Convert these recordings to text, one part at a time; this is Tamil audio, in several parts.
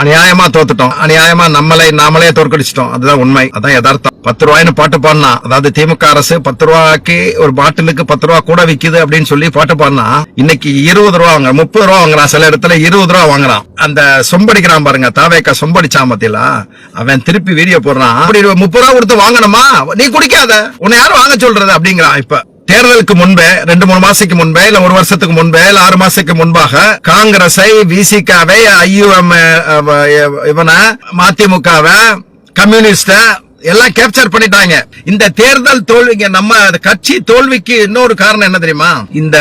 அநியாயமா தோத்துட்டோம், அநியாயமா நாமளே தோற்கடிச்சிட்டோம். அதுதான் உண்மை, அதான் யதார்த்தம். 10 ரூபாய்னு பாட்டு பாடினா, அதாவது திமுக அரசு 10 ரூபாய்க்கு ஒரு பாட்டிலுக்கு 10 ரூபா கூட விக்குது அப்படின்னு சொல்லி பாட்டு பாடினா, இன்னைக்கு 20 ரூபா வாங்குறான், 30 ரூபா வாங்குறான், சில இடத்துல 20 ரூபா வாங்குறான். அந்த சொம்படிக்கிறான் பாருங்க, தாவேக்கா சொம்படிச்சான் பத்தியில, அவன் திருப்பி வீடியோ போடுறான். அப்படி 30 ரூபா கொடுத்து வாங்கணுமா, நீ குடிக்காத, உன்னை யாரும் வாங்க சொல்றது அப்படிங்கிறான். இப்ப தேர்தலுக்கு முன்பே 2-3 மாசத்துக்கு முன்பே இல்ல 1 வருஷத்துக்கு முன்பே இல்ல 6 மாசத்துக்கு முன்பாக காங்கிரஸை, விசிகாவை, ஐயுஎம், இவன மதிமுகவை, கம்யூனிஸ்ட எல்லாம் கேப்சர் பண்ணிட்டாங்க. இந்த தேர்தல் தோல்விக்கு, நம்ம கட்சி தோல்விக்கு இன்னொரு காரணம் என்ன தெரியுமா? இந்த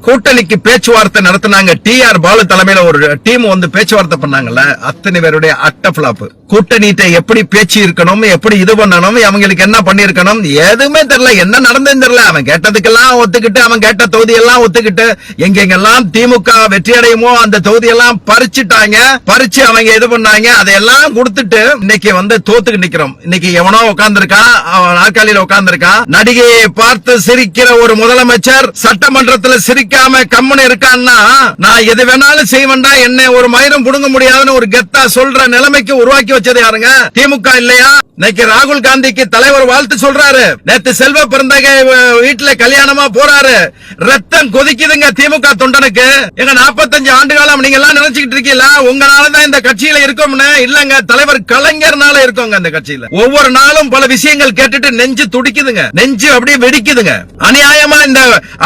கூட்டணிக்கு பேச்சுவார்த்தை நடத்தினாங்க, டிஆர் பாலு தலைமையில ஒரு டீம் வந்து பேச்சுவார்த்தை பண்ணாங்கல்ல, அத்தனை பேருடைய அட்ட பிளாப். கூட்டணிட்ட எப்படி பேச்சு இருக்கணும், எப்படி இது பண்ணணும், அவங்களுக்கு என்ன பண்ணிருக்கணும், எதுவுமே தெரியல, என்ன நடந்ததுன்னு தெரியல. அவன் கேட்டதுக்கெல்லாம் ஒத்துக்கிட்டு, அவன் கேட்ட தொகுதி எல்லாம் ஒத்துக்கிட்டு, எங்கெங்கெல்லாம் திமுக வெற்றி அடையுமோ அந்த தொகுதி எல்லாம் பறிச்சுட்டாங்க. பறிச்சு அவங்க இது பண்ணாங்க, அதையெல்லாம் கொடுத்துட்டு இன்னைக்கு வந்து தோத்துக்கு நிக்கிறோம். இன்னைக்கு எவனோ உட்கார்ந்திருக்கான், நாற்காலியில உட்கார்ந்திருக்கான், நடிகையை பார்த்து சிரிக்கிற ஒரு முதலமைச்சர் சட்டமன்றத்துல சிரிக்காம கம்முன்னு இருக்கான்னா, நான் எது வேணாலும் செய்வேன்டா, என்ன ஒரு மயிரும் புடுங்க முடியாதுன்னு ஒரு கெத்தா சொல்ற நிலைமைக்கு உருவாக்கி வச்சது யாருங்க? திமுக இல்லையா? இன்னைக்கு ராகுல் காந்திக்கு தலைவர் வாழ்த்து சொல்றாரு. நேத்து செல்வ பிறந்தகை வீட்டுல கல்யாணமா போறாரு. ரத்தம் கொதிக்குதுங்க திமுக தொண்டனுக்கு. எங்க 45 ஆண்டு காலம் நீங்க எல்லாம் நினைச்சுக்கிட்டு இருக்கீங்களா உங்களாலதான் இந்த கட்சியில இருக்கோம்னு? இல்லங்க, தலைவர் கலைஞர்னால இருக்கோங்க அந்த கட்சியில. ஒவ்வொரு நாளும் பல விஷயங்கள் கேட்டுட்டு நெஞ்சு துடிக்குதுங்க, நெஞ்சு அப்படியே வெடிக்குதுங்க.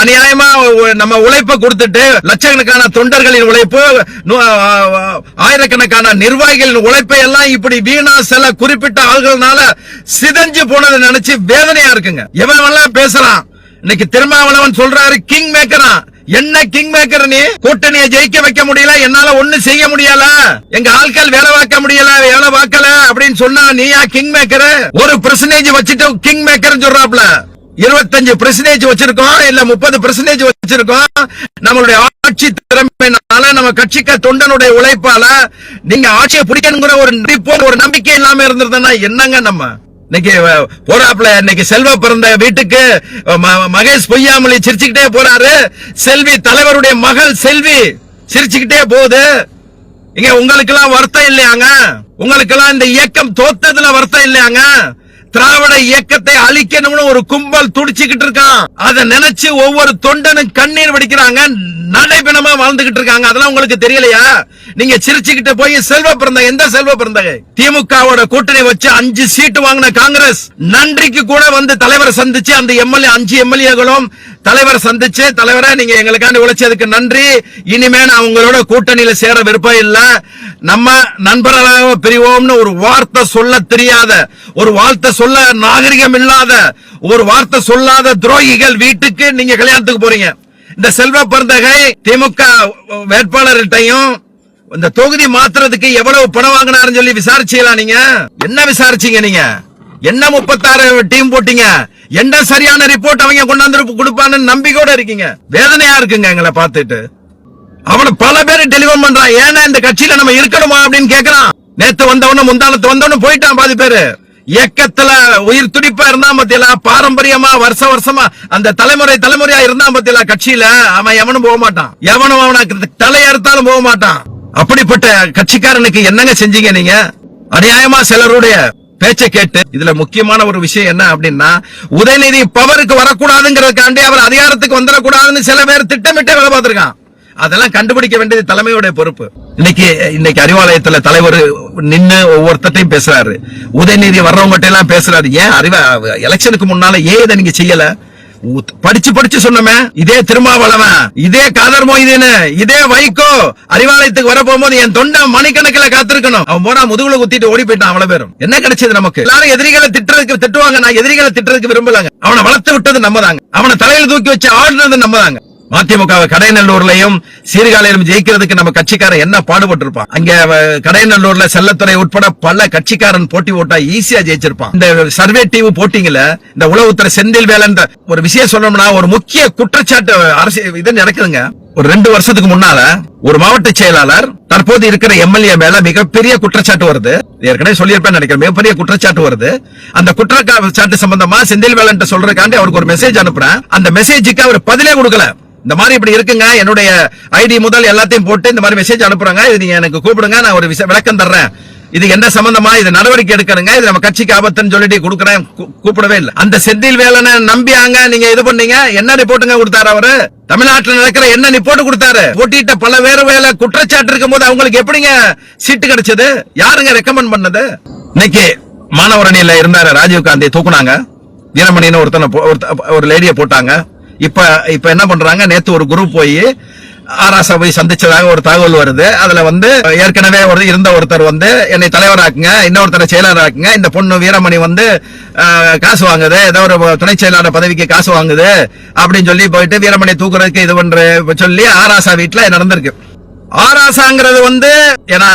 அநியாயமா நம்ம உழைப்பை கொடுத்துட்டு, லட்சக்கணக்கான தொண்டர்களின் உழைப்பு, ஆயிரக்கணக்கான நிர்வாகிகளின் உழைப்பை எல்லாம் இப்படி வீணா சில குறிப்பிட்ட ஆள்கள்னால சிதஞ்சு போனதை நினைச்சு வேதனையா இருக்குங்க. எவன் பேசலாம். இன்னைக்கு திருமாவளவன் சொல்றாரு கிங் மேக்கரா. என்ன கிங் மேக்கர்? நீ கூட்டணியை ஜெயிக்க வைக்க முடியல, என்னால ஒண்ணு செய்ய முடியல, எங்க ஆட்கள் வேலை பார்க்க முடியல, வேலை பார்க்கல அப்படின்னு சொன்னா நீயா கிங் மேக்கர்? 1% வச்சுட்டு கிங் மேக்கர் சொல்றாப்ல. 25% வச்சிருக்கோம், இல்ல 30% வச்சிருக்கோம். நம்மளுடைய ஆட்சி திறமையினால, நம்ம கட்சிக்கு தொண்டனுடைய உழைப்பால நீங்க ஆட்சியை பிடிக்கணுங்கிற ஒரு நம்பிக்கை இல்லாம இருந்திருந்தா என்னங்க? நம்ம இன்னைக்கு போறாப்ல, இன்னைக்கு செல்வ பிறந்த வீட்டுக்கு மகேஷ் பொய்யாமொழி சிரிச்சுக்கிட்டே போறாரு. செல்வி, தலைவருடைய மகள் செல்வி சிரிச்சுக்கிட்டே போகுது. இங்க உங்களுக்கு எல்லாம் வருத்தம் இல்லையாங்க? உங்களுக்கு எல்லாம் இந்த இயக்கம் தோத்ததுல வருத்தம் இல்லையாங்க? திராவிட இயக்கத்தை அழிக்கணும்னு ஒரு கும்பல் துடிச்சுக்கிட்டு இருக்கான். அதை நினைச்சு ஒவ்வொரு தொண்டனும் கண்ணீர் வடிக்கிறாங்க, நடைபெணமா வாழ்ந்துகிட்டு இருக்காங்க. அதெல்லாம் உங்களுக்கு தெரியலையா? நீங்க சிரிச்சுக்கிட்டு போய் செல்வ பிறந்த, எந்த செல்வ பிறந்தகை? திமுகவோட கூட்டணி வச்சு 5 சீட்டு வாங்கின காங்கிரஸ் நன்றிக்கு கூட வந்து தலைவரை சந்திச்சு, அந்த எம்எல்ஏ 5 எம்எல்ஏகளும் தலைவரை சந்திச்சு, தலைவரை நீங்க எங்களுக்காண்டி உழைச்சதுக்கு நன்றி, இனிமே அவங்களோட கூட்டணியில சேர விருப்பம் இல்ல, நம்ம நண்பர்களாக பிரிவோம்னு ஒரு வார்த்தை சொல்ல தெரியாத, ஒரு வார்த்தை சொல்ல நாகரிகம் இல்லாத, ஒரு வார்த்தை சொல்லாத துரோகிகள் வீட்டுக்கு நீங்க கல்யாணத்துக்கு போறீங்க. இந்த செல்வ பிறந்தகை திமுக வேட்பாளர்கிட்டையும் இந்த தொகுதி மாத்துறதுக்கு எவ்வளவு பணம் வாங்கினாருன்னு சொல்லி விசாரிச்சீங்களா? நீங்க என்ன விசாரிச்சீங்க? நீங்க என்ன 36 டீம் போட்டீங்க? என்ன சரியான ரிப்போர்ட் அவங்க கொண்டாந்து கொடுப்பான்னு நம்பிக்கையோட இருக்கீங்க? வேதனையா இருக்குங்க எங்களை பார்த்துட்டு. அவனை பல பேர் டெலிவரி பண்றான். ஏன்னா இந்த கட்சியில நம்ம இருக்கணுமா அப்படின்னு கேக்குறான். நேத்து வந்தவன முந்தானத்து வந்தவன போயிட்டான் பாதி பேரு. இயக்கத்துல உயிர் துடிப்பா இருந்தா பத்தியில, பாரம்பரியமா வருஷமா அந்த தலைமுறையா இருந்தா பத்தியில கட்சியில, அவன் எவனும் போக மாட்டான், எவனும் அவனுக்கு தலையறுத்தாலும் போக மாட்டான். அப்படிப்பட்ட கட்சிக்காரனுக்கு என்னங்க செஞ்சீங்க நீங்க? அநியாயமா சிலருடைய பேச்சை கேட்டு. இதுல முக்கியமான ஒரு விஷயம் என்ன அப்படின்னா, உதயநிதி பவருக்கு வரக்கூடாதுங்கிறதுக்காண்டி, அவர் அதிகாரத்துக்கு வந்துடக்கூடாதுன்னு சில பேர் திட்டமிட்டே வேலை பார்த்திருக்கான். அதெல்லாம் கண்டுபிடிக்க வேண்டியது தலைமையோட பொறுப்பு. இன்னைக்கு அறிவாலயத்துல தலைவர் நின்னு ஒவ்வொருத்தையும் பேசுறாரு. உதயநிதி வர்றவங்க எல்லாம் பேசுறாரு. ஏன் எலெக்ஷனுக்கு முன்னால ஏன் இதை நீங்க செய்யல? படிச்சு சொன்னமே. இதே திருமாவளவன், இதே காதர் மொய்தீன், இதே வைகோ அறிவாலயத்துக்கு வர போகும்போது என் தொண்டை மணிக்கணக்கில் காத்திருக்கணும். அவன் போனா முதுகுல குத்திட்டு ஓடி போயிட்டான். அவ்வளவு பேரும் என்ன கிடைச்சது நமக்கு? எல்லாரும் எதிரிகளை திட்டுவாங்க. நான் எதிரிகளை திட்டுறதுக்கு விரும்பலாங்க. அவனை வளர்த்து விட்டது நம்ம தாங்க. அவனை தலையில தூக்கி வச்சு ஆடுனது நம்ம தாங்க. மதிமுக கடைநல்லூர்லயும் சீர்காழியிலும் ஜெயிக்கிறதுக்கு நம்ம கட்சிக்காரன் என்ன பாடுபட்டு இருப்பான். அங்க கடைநல்லூர்ல செல்லத்துறை உட்பட பல கட்சிக்காரன் போட்டி போட்டா ஈஸியா ஜெயிச்சிருப்பான். இந்த சர்வே டிவி போட்டிங்கல, இந்த உளவுத்துறை செந்தில் வேலன் ஒரு விஷயம் சொல்லணும்னா, ஒரு முக்கிய குற்றச்சாட்டு அரசியல் இது நடக்குதுங்க. ஒரு 2 வருஷத்துக்கு முன்னால ஒரு மாவட்ட செயலாளர் தற்போது இருக்கிற எம்எல்ஏ மேல மிகப்பெரிய குற்றச்சாட்டு வருது. ஏற்கனவே சொல்லியிருப்பேன் நினைக்கிறேன். மிகப்பெரிய குற்றச்சாட்டு வருது. அந்த குற்றச்சாட்டு சம்பந்தமா செந்தில் வேலன் சொல்றதுக்காண்டி அவருக்கு ஒரு மெசேஜ் அனுப்புறேன். அந்த மெசேஜுக்கு அவர் பதிலே கொடுக்கல. இந்த மாதிரி இப்படி இருக்குங்க, என்னுடைய ஐடி முதல் எல்லாத்தையும் போட்டு இந்த மாதிரி மெசேஜ் அனுப்புறாங்க, இது நீங்க எனக்கு கூப்பிடுங்க, நான் ஒரு விளக்கம் தர்றேன், இது என்ன சம்பந்தமா, இது நடவடிக்கை எடுக்கணுங்க, இது நம்ம கட்சிக்கு ஆபத்துன்னு சொல்லிட்டு கொடுக்கறேன். கூப்பிடவே இல்லை. அந்த செந்தில் வேலனை நம்பியாங்க நீங்க இது பண்ணீங்க. என்ன ரிப்போர்ட்டுங்க கொடுத்தாரு அவரு? தமிழ்நாட்டில் நடக்கிற என்ன ரிப்போர்ட் கொடுத்தாரு? போட்டிட்ட பல வேலை குற்றச்சாட்டு இருக்கும் போது அவங்களுக்கு எப்படிங்க சீட்டு கிடைச்சது? யாருங்க ரெக்கமெண்ட் பண்ணது? இன்னைக்கு மாணவரணியில இருந்தாரு ராஜீவ் காந்தி தூக்குனாங்க, வீரமணின்னு ஒரு லேடிய போட்டாங்க. இப்ப என்ன பண்றாங்க, நேத்து ஒரு குரூப் போய் ஆராசா போய் சந்திச்சதாக ஒரு தகவல் வருது. அதுல ஏற்கனவே இருந்த ஒருத்தர் என்னை தலைவராக்குங்க, இன்னொருத்தரை செயலராக்குங்க, இந்த பொண்ணு வீரமணி காசு வாங்குது, ஏதோ ஒரு துணை செயலாளர் பதவிக்கு காசு வாங்குது அப்படின்னு சொல்லி போயிட்டு வீரமணி தூக்குறதுக்கு இது பண்ற சொல்லி ஆராசா வீட்டுல நடந்திருக்கு. ஆராசாங்கிறது ஏன்னா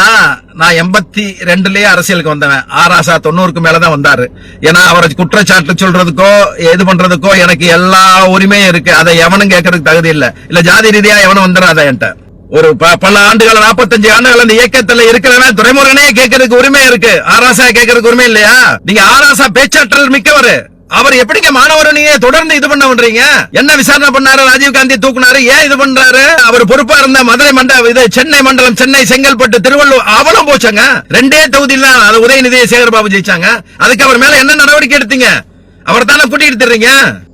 நான் 82லயே அரசியலுக்கு வந்தவன், ஆராசா 90க்கு மேலதான் வந்தாரு. ஏன்னா அவரை குற்றச்சாட்டு சொல்றதுக்கோ இது பண்றதுக்கோ எனக்கு எல்லா உரிமையும் இருக்கு. அதை எவனும் கேட்கறதுக்கு தகுதி இல்ல ஜாதி ரீதியா எவனும் வந்துடாத. என்கிட்ட ஒரு பல ஆண்டுகள் 45 ஆண்டுகள் அந்த இயக்கத்துல இருக்கிறவன் துரைமுருகனே கேட்கறதுக்கு உரிமை இருக்கு, ஆராசா கேட்கறதுக்கு உரிமை இல்லையா? நீங்க ஆராசா பேச்சாற்றல் மிக்கவர், அவர் எப்படிங்க மாணவரணியை தொடர்ந்து இது பண்றீங்க? என்ன விசாரணை பண்ணாரு? ராஜீவ் காந்தி தூக்குனாரு, ஏன் இது பண்றாரு? அவர் பொறுப்பா இருந்த மதுரை மண்டலம், சென்னை மண்டலம், சென்னை, செங்கல்பட்டு, திருவள்ளூர் அவளும் போச்சாங்க. 2 தொகுதியில உதயநிதி சேகர்பாபு ஜெயிச்சாங்க. அதுக்கு அவர் மேல என்ன நடவடிக்கை எடுத்தீங்க? அவர் தானே கூட்டிட்டு தர்றீங்க.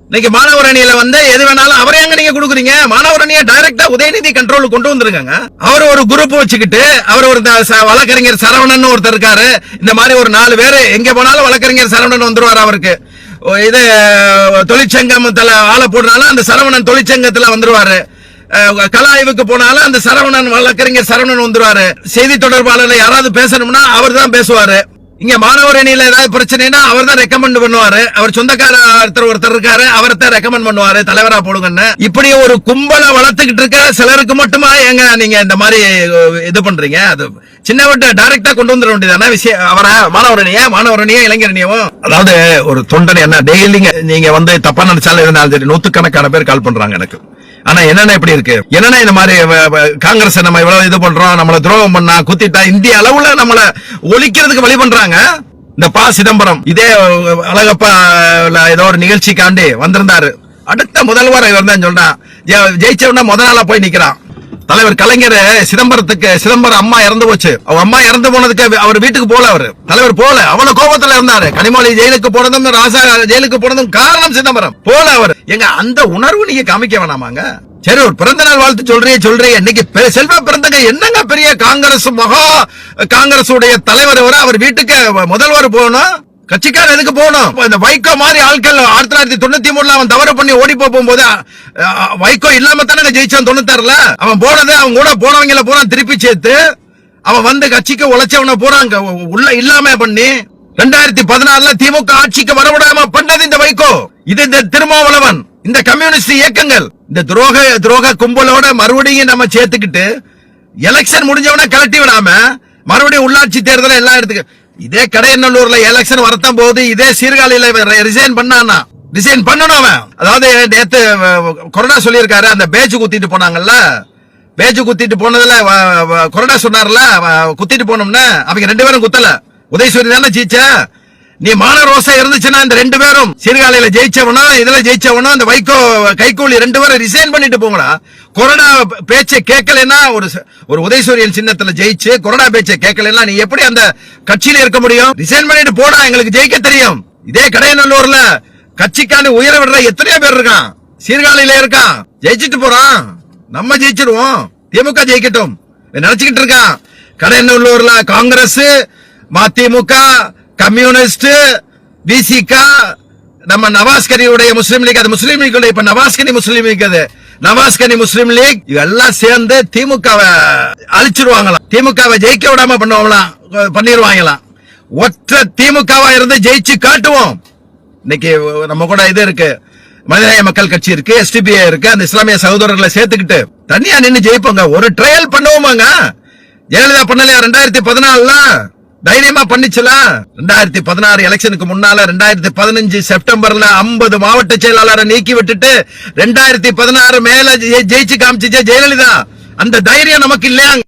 இன்னைக்கு மாணவரணியில எது வேணாலும் அவரே எங்க நீங்க கொடுக்குறீங்க? மாணவரணியை டைரக்டா உதயநிதி கண்ட்ரோல் கொண்டு வந்துருங்க. அவர் ஒரு குரூப் வச்சுக்கிட்டு அவர் ஒரு வழக்கறிஞர் சரவணன் ஒருத்தர் இருக்காரு. இந்த மாதிரி ஒரு 4 பேரு எங்க போனாலும் வழக்கறிஞர் சரவணன் வந்துருவாரு. அவருக்கு இது தொழிற்சங்கத்துல ஆளை போடுறாலும் அந்த சரவணன் தொழிற்சங்கத்துல வந்துருவாரு. கலாய்வுக்கு போனாலும் அந்த சரவணன் வழக்கறிஞர் சரவணன் வந்துருவாரு. செய்தி தொடர்பாளர் யாராவது பேசணும்னா அவர் தான் பேசுவாரு. இங்க மாணவரணியில ஏதாவது பிரச்சனைனா அவர் தான் ரெக்கமெண்ட் பண்ணுவாரு. அவர் சொந்தக்கார ஒருத்தர் இருக்காரு, அவர்தான் ரெக்கமெண்ட் பண்ணுவாரு தலைவரா போடுங்கன்னு. இப்படி ஒரு கும்பலை வளர்த்துக்கிட்டு இருக்க சிலருக்கு மட்டுமா ஏங்க நீங்க இந்த மாதிரி இது பண்றீங்க? அது சின்ன விட்டு டைரக்டா கொண்டு வந்துட வேண்டியதான விஷயம். அவரை மாணவரணியா இளைஞரணியவும், அதாவது ஒரு தொண்டன் என்ன டெய்லிங்க நீங்க தப்பா நினைச்சாலும் இருந்தாலும் சரி 100கணக்கான பேர் கால் பண்றாங்க எனக்கு. ஆனா என்னன்னா இப்படி இருக்கு, என்னன்னா இந்த மாதிரி காங்கிரஸ் நம்ம இவ்வளவு இது பண்றோம், நம்மள துரோகம் பண்ணா குத்திட்டா இந்திய அளவுல நம்மள ஒழிக்கிறதுக்கு வழி பண்றாங்க. இந்த ப. சிதம்பரம் இதே அழகப்பா ஏதோ ஒரு நிகழ்ச்சிக்காண்டி வந்திருந்தாரு. அடுத்த முதல்வர் இவர் தான் சொல்றான், ஜெயிச்சவனா முதல் நாளா போய் நிக்கிறான். தலைவர் கலைஞர் சிதம்பரம் அம்மா இறந்து போச்சு. அவங்க அம்மா இறந்து போனதுக்கு அவர் வீட்டுக்கு போல, அவர் தலைவர் போல, அவ்வளவு கோபத்துல இருந்தாரு. கனிமொழி ஜெயிலுக்கு போனதும் ராசா ஜெயிலுக்கு போனதும் காரணம் சிதம்பரம் போல. அவர் எங்க அந்த உணர்வு நீங்க காமிக்க வேணாமாங்க? சரி, ஒரு பிறந்த நாள் வாழ்த்து சொல்றீங்க. இன்னைக்கு செல்வ பிறந்தங்க என்னங்க பெரிய காங்கிரஸ் காங்கிரஸ் உடைய தலைவர் அவர் வீட்டுக்கு முதல்வர் போகணும், கட்சிக்காரர் எதுக்கு போகணும்? இந்த வைகோ மாதிரி ஆட்கள் 1993 அவன் தவறு பண்ணி ஓடி போகும்போது வைகோ இல்லாம தானே ஜெயிச்சான் 96ல. அவன் போனது அவங்க கூட போனவங்கள பூரா திருப்பி சேர்த்து அவன் கட்சிக்கு உழைச்சவன பூரா உள்ள இல்லாம பண்ணி 2014ல திமுக ஆட்சிக்கு வரவிடாம பண்ணது இந்த வைகோ. இது இந்த திருமாவளவன், இந்த கம்யூனிஸ்ட் இயக்கங்கள், இந்த துரோக கும்பலோட மறுபடியும் நம்ம சேர்த்துக்கிட்டு எலெக்ஷன் முடிஞ்சவன கலட்டி விடாம மறுபடியும் உள்ளாட்சி தேர்தல் எல்லாம் எடுத்துக்க. இதே கடையநல்லூர்ல எலெக்ஷன் வரத்தான் போது இதே சீர்காழியில ரிசைன் பண்ணானா? ரிசைன் பண்ணணும் அவன். அதாவது நேத்து கொரோனா சொல்லியிருக்காரு, அந்த பேச்சு குத்திட்டு போனாங்கல்ல, பேச்சு குத்திட்டு போனதுல கொரோனா சொன்னார்ல, குத்திட்டு போனோம்னா அவங்க 2 பேரும் குத்தல, உதயசூரி தானே ஜெயிச்ச. நீ மான ரோசா இருந்துச்சுன்னா இந்த 2 பேரும் சீர்காழியில ஜெயிச்சவனும் இதுல ஜெயிச்சவனும் அந்த வைகோ கைகூலி 2 பேரும் ரிசைன் பண்ணிட்டு போங்கடா. கொரோனா பேச்சை கேட்கலன்னா ஒரு உதயசூரியன் சின்னத்துல ஜெயிச்சு கொரோனா பேச்சை கேட்கலன்னா நீ எப்படி அந்த கட்சியில இருக்க முடியும்? ரிசைன் பண்ணிட்டு போடா, எங்களுக்கு ஜெயிக்க தெரியும். இதே கடையநல்லூர்ல கட்சிக்காண்டி உயர விடுற எத்தனையோ பேர் இருக்கான், சீர்காழியில இருக்கான், ஜெயிச்சுட்டு போறான். நம்ம ஜெயிச்சிருவோம், திமுக ஜெயிக்கட்டும் நினைச்சுக்கிட்டு இருக்கான். கடையநல்லூர்ல காங்கிரஸ், மதிமுக, கம்யூனிஸ்ட், பிசிக, நம்ம நவாஸ்கனியுடைய முஸ்லீம் லீக், அது முஸ்லீம் லீக் இப்ப நவாஸ்கனி முஸ்லீம் லீக், அது நவாஸ்கனி முஸ்லீம் லீக் எல்லாம் சேர்ந்து திமுகவை அழிச்சிருவாங்களாம். திமுகவை ஜெயிக்க விடாம பண்ணிடுவாங்களாம். ஒற்ற திமுகவா இருந்து ஜெயிச்சு காட்டுவோம். இன்னைக்கு நம்ம கூட இது இருக்கு, மனிதநேய மக்கள் கட்சி இருக்கு, எஸ்டிபிஐ இருக்கு, அந்த இஸ்லாமிய சகோதரர்களை சேர்த்துக்கிட்டு தனியா நின்று ஜெயிப்போங்க. ஒரு ட்ரையல் பண்ணுவோமாங்க. ஜெயலலிதா பண்ணலையா 2014ல? தைரியமா பண்ணிச்சுல. 2016 எலெக்ஷனுக்கு முன்னால 2015 செப்டம்பர்ல 50 மாவட்ட செயலாளரை நீக்கி விட்டுட்டு 2016 மேல ஜெயிச்சு காமிச்சு ஜெயலலிதா. அந்த தைரியம் நமக்கு இல்லையாங்க?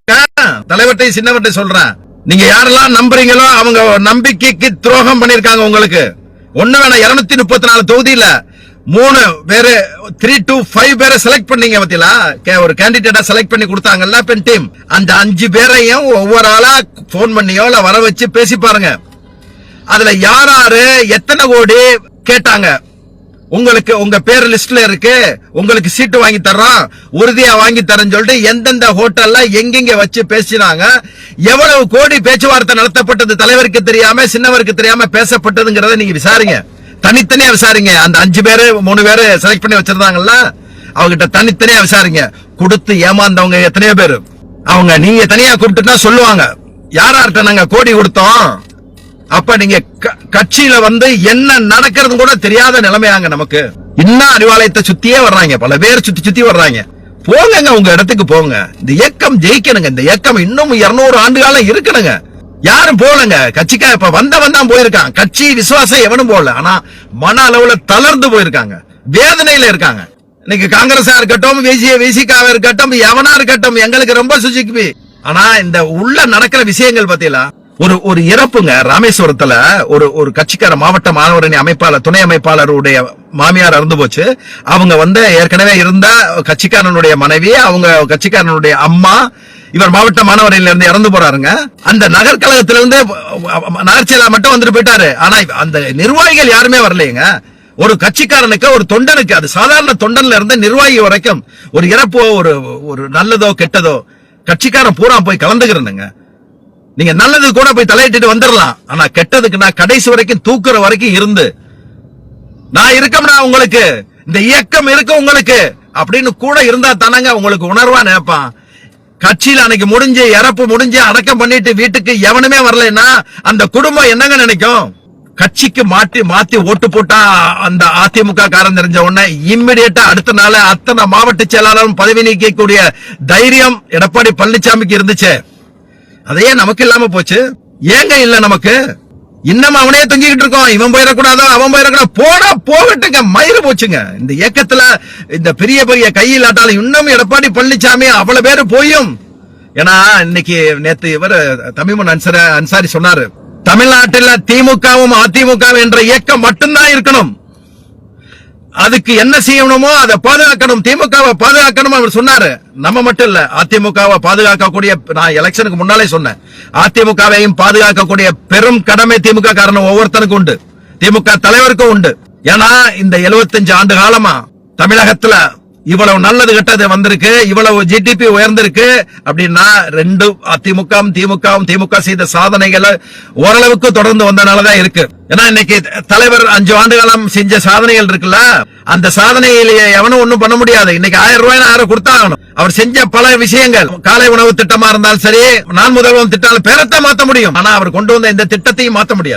தலைவர்கிட்ட சின்னவர்கிட்ட சொல்றேன், நீங்க யாரெல்லாம் நம்புறீங்களோ அவங்க நம்பிக்கைக்கு துரோகம் பண்ணிருக்காங்க. உங்களுக்கு ஒண்ணு வேணா 234 தொகுதியில 3 பேரு 3 to 5 பேரை செலக்ட் பண்ணீங்க பத்தியா, ஒரு கேண்டிடேட்டா செலக்ட் பண்ணி கொடுத்தாங்கல்ல பெண் டீம். அந்த 5 பேரையும் ஒவ்வொரு ஆளா போன் பண்ணியோ இல்ல வர வச்சு பேசி பாருங்க. அதுல யாராரு எத்தனை கோடி கேட்டாங்க, உங்களுக்கு உங்க பேர் லிஸ்ட்ல இருக்கு, உங்களுக்கு சீட்டு வாங்கி தர்றோம், உறுதியா வாங்கி தரேன்னு சொல்லிட்டு எந்தெந்த ஹோட்டல்ல எங்கெங்க வச்சு பேசினாங்க, எவ்வளவு கோடி பேச்சுவார்த்தை நடத்தப்பட்டது தலைவருக்கு தெரியாம சின்னவருக்கு தெரியாம பேசப்பட்டதுங்கிறத நீங்க விசாரிங்க, தனித்தனியா விசாரிங்க. அந்த 5 பேரு 3 பேரு செலக்ட் பண்ணி வச்சிருந்தாங்கல்ல, அவங்கிட்ட தனித்தனியா விசாரிங்க. கொடுத்து ஏமாந்தவங்க எத்தனையோ பேரு, அவங்க நீங்க தனியா கூப்பிட்டுனா சொல்லுவாங்க யார்கிட்ட நாங்க கோடி கொடுத்தோம். அப்ப நீங்க கட்சியில என்ன நடக்கிறது கூட தெரியாத நிலைமையாங்க நமக்கு. இன்னும் அறிவாலயத்தை சுத்தியே வர்றாங்க, பல பேர் சுத்தி சுத்தி வர்றாங்க. போங்க உங்க இடத்துக்கு போங்க. இந்த இயக்கம் ஜெயிக்கணுங்க. இந்த இயக்கம் இன்னும் 200 ஆண்டு காலம் இருக்கணுங்க. யாரும் போலங்க கட்சிக்கா. இப்ப வந்தவன் போயிருக்கான், கட்சி விசுவாசம் எவனும் போல. ஆனா மன அளவுல தளர்ந்து போயிருக்காங்க, வேதனையில இருக்காங்க. இன்னைக்கு காங்கிரஸா இருக்கட்டும், விசிகாவா இருக்கட்டும், எவனா இருக்கட்டும், எங்களுக்கு ரொம்ப சுஜிக்குவி. ஆனா இந்த உள்ள நடக்கிற விஷயங்கள் பத்தியா ஒரு இறப்புங்க. ராமேஸ்வரத்துல ஒரு கட்சிக்கார மாவட்ட மாணவரணி அமைப்பாளர் துணை அமைப்பாளருடைய மாமியார் இறந்து போச்சு. அவங்க ஏற்கனவே இருந்த கட்சிக்காரனுடைய மனைவி, அவங்க கட்சிக்காரனுடைய அம்மா, இவர் மாவட்ட மாணவரையில இருந்து இறந்து போறாருங்க. அந்த நகர்கழகத்திலிருந்து நகர்ச்சியில மட்டும் வந்துட்டு போயிட்டாரு. ஆனா அந்த நிர்வாகிகள் யாருமே வரலைங்க. ஒரு கட்சிக்காரனுக்கு, ஒரு தொண்டனுக்கு, அது சாதாரண தொண்டன்ல இருந்து நிர்வாகி வரைக்கும் ஒரு இறப்போ ஒரு நல்லதோ கெட்டதோ கட்சிக்காரன் பூரா போய் கலந்துக்கிறேனுங்க. நீங்க நல்லது கூட போய் தலையிட்டு வந்துடலாம். ஆனா கெட்டதுக்கு நான் கடைசி வரைக்கும் தூக்குற வரைக்கும் இருந்து நான் இருக்கம்னா உங்களுக்கு, இந்த இயக்கம் இருக்கு உங்களுக்கு அப்படின்னு கூட இருந்தா தானங்க உங்களுக்கு உணர்வா நினைப்பான். கட்சியில அன்னைக்கு முடிஞ்சு இறப்பு முடிஞ்சு அடக்கம் பண்ணிட்டு வீட்டுக்கு எவனுமே வரலன்னா அந்த குடும்பம் என்னங்க நினைக்கும்? கட்சிக்கு மாத்தி ஓட்டு போட்டா அந்த அதிமுக காரன் தெரிஞ்ச உடனே இம்மிடியேட்டா அடுத்த நாள் அத்தனை மாவட்ட செயலாளரும் பதவி நீக்கக்கூடிய தைரியம் எடப்பாடி பழனிசாமிக்கு இருந்துச்சு. அதையே நமக்கு இல்லாம போச்சு. ஏங்க இல்ல நமக்கு? இன்னும் அவனே தொங்கிக்கிட்டு இருக்கோம். இவன் போயிடக்கூடாதோ அவன் போயிடக்கூடாது, போனா போகட்டுங்க, மயிறு போச்சுங்க. இந்த இயக்கத்துல இந்த பெரிய பெரிய கையில் ஆட்டாலும் இன்னும் எடப்பாடி பழனிசாமி அவ்வளவு பேரு போயும். ஏன்னா இன்னைக்கு நேத்து இவர் தமிழ் அன்சாரி சொன்னாரு, தமிழ்நாட்டில் திமுகவும் அதிமுகவும் என்ற இயக்கம் மட்டும்தான் இருக்கணும், அதுக்கு என்ன செய்யணுமோ அதை பாதுகாக்கணும், திமுகவை பாதுகாக்கணும் அவர் சொன்னாரு. நம்ம மட்டும் இல்ல, அதிமுகவை பாதுகாக்கக்கூடிய, நான் எலெக்ஷனுக்கு முன்னாலே சொன்னேன், அதிமுகவையும் பாதுகாக்கக்கூடிய பெரும் கடமை திமுக காரணம் ஒவ்வொருத்தருக்கும் உண்டு, திமுக தலைவருக்கும் உண்டு. ஏன்னா இந்த 75 ஆண்டு காலமா தமிழகத்துல இவ்வளவு நல்லது கெட்டது வந்திருக்கு, இவ்வளவு ஜிடிபி உயர்ந்திருக்கு அப்படின்னா ரெண்டு அதிமுகவும் திமுக செய்த சாதனைகளை ஓரளவுக்கு தொடர்ந்து வந்தனாலதான் இருக்கு. ஏன்னா இன்னைக்கு தலைவர் 5 ஆண்டு காலம் செஞ்ச சாதனைகள் இருக்குல்ல, அந்த சாதனையிலேயே எவனும் ஒண்ணும் பண்ண முடியாது. இன்னைக்கு 1000 ரூபாய் 1000 கொடுத்தாகணும். அவர் செஞ்ச பல விஷயங்கள், காலை உணவு திட்டமா இருந்தாலும் சரி, நான் முதல்வன் திட்டம் பேரத்தை மாத்த முடியும். ஆனா அவர் கொண்டு வந்த இந்த திட்டத்தையும் மாத்த முடியாது.